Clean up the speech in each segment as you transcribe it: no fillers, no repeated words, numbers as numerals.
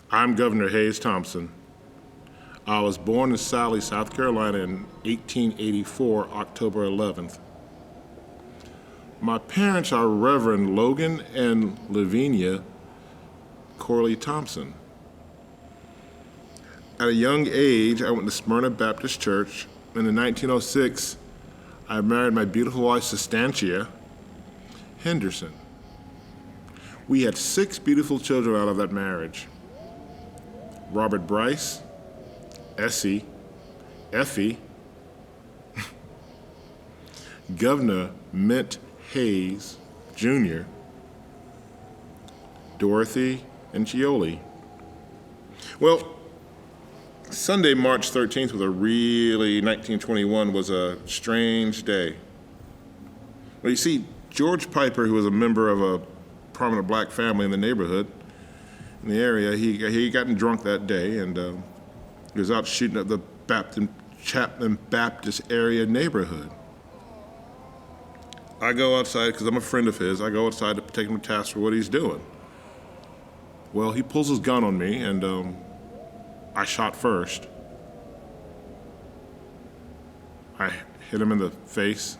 I'm Governor Hayes Thompson. I was born in Sally, South Carolina in 1884, October 11th. My parents are Reverend Logan and Lavinia Corley Thompson. At a young age, I went to Smyrna Baptist Church, and in 1906, I married my beautiful wife, Sustantia Henderson. We had 6 beautiful children out of that marriage. Robert Bryce, Essie, Effie, Governor Mint Hayes Jr., Dorothy, and Gioli. Well, Sunday, March 13th, 1921, was a strange day. Well, you see, George Piper, who was a member of a prominent black family in the neighborhood, in the area, he gotten drunk that day, and he was out shooting at the Chapman Baptist area neighborhood. I go outside, because I'm a friend of his, I go outside to take him to task for what he's doing. Well, he pulls his gun on me, and I shot first. I hit him in the face.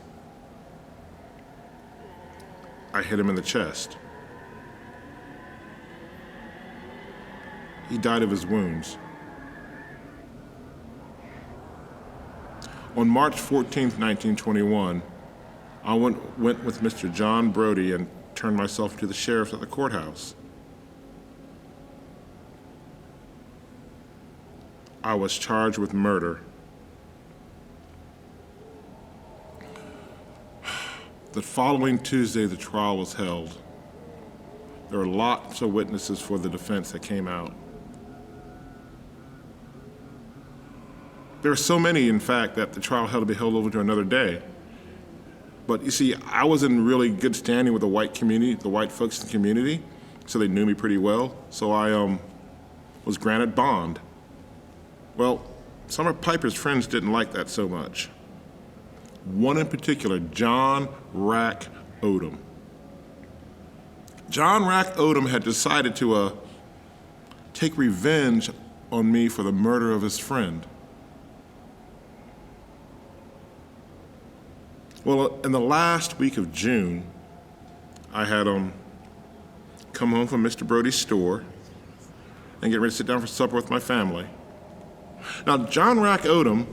I hit him in the chest. He died of his wounds. On March 14th, 1921, I went with Mr. John Brody and turned myself into the sheriff at the courthouse. I was charged with murder. The following Tuesday, the trial was held. There were lots of witnesses for the defense that came out. There were so many, in fact, that the trial had to be held over to another day. But you see, I was in really good standing with the white community, the white folks in the community, so they knew me pretty well. So I was granted bond. Well, some of Piper's friends didn't like that so much. One in particular, John Rack Odom. John Rack Odom had decided to take revenge on me for the murder of his friend. Well, in the last week of June, I had come home from Mr. Brody's store and get ready to sit down for supper with my family. Now, John Rack Odom,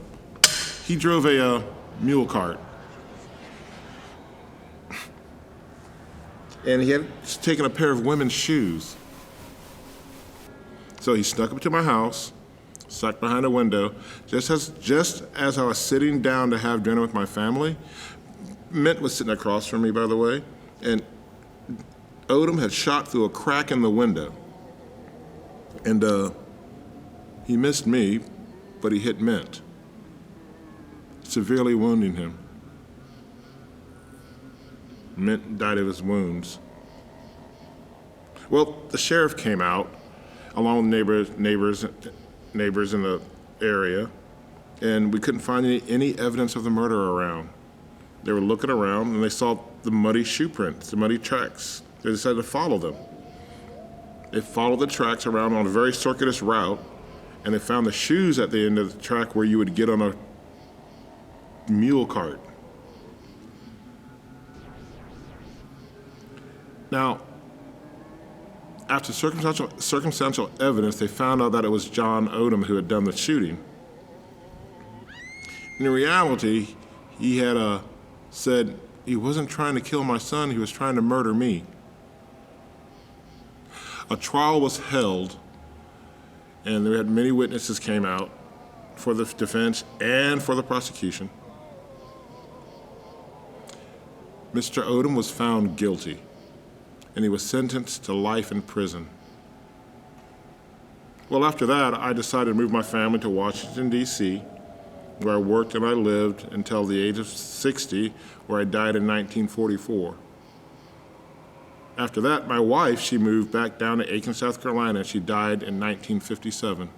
he drove a mule cart. And he had taken a pair of women's shoes. So he snuck up to my house, sat behind a window, just as I was sitting down to have dinner with my family. Mint was sitting across from me, by the way, and Odom had shot through a crack in the window. And he missed me, but he hit Mint, severely wounding him. Mint died of his wounds. Well, the sheriff came out, along with neighbors in the area, and we couldn't find any evidence of the murder around. They were looking around, and they saw the muddy shoe prints, the muddy tracks. They decided to follow them. They followed the tracks around on a very circuitous route, and they found the shoes at the end of the track where you would get on a mule cart. Now, after circumstantial evidence, they found out that it was John Odom who had done the shooting. In reality, he had said he wasn't trying to kill my son, he was trying to murder me. A trial was held, and there had many witnesses came out for the defense and for the prosecution. Mr. Odom was found guilty, and he was sentenced to life in prison. Well, after that, I decided to move my family to Washington, D.C., where I worked and I lived until the age of 60, where I died in 1944. After that, my wife, she moved back down to Aiken, South Carolina, and she died in 1957.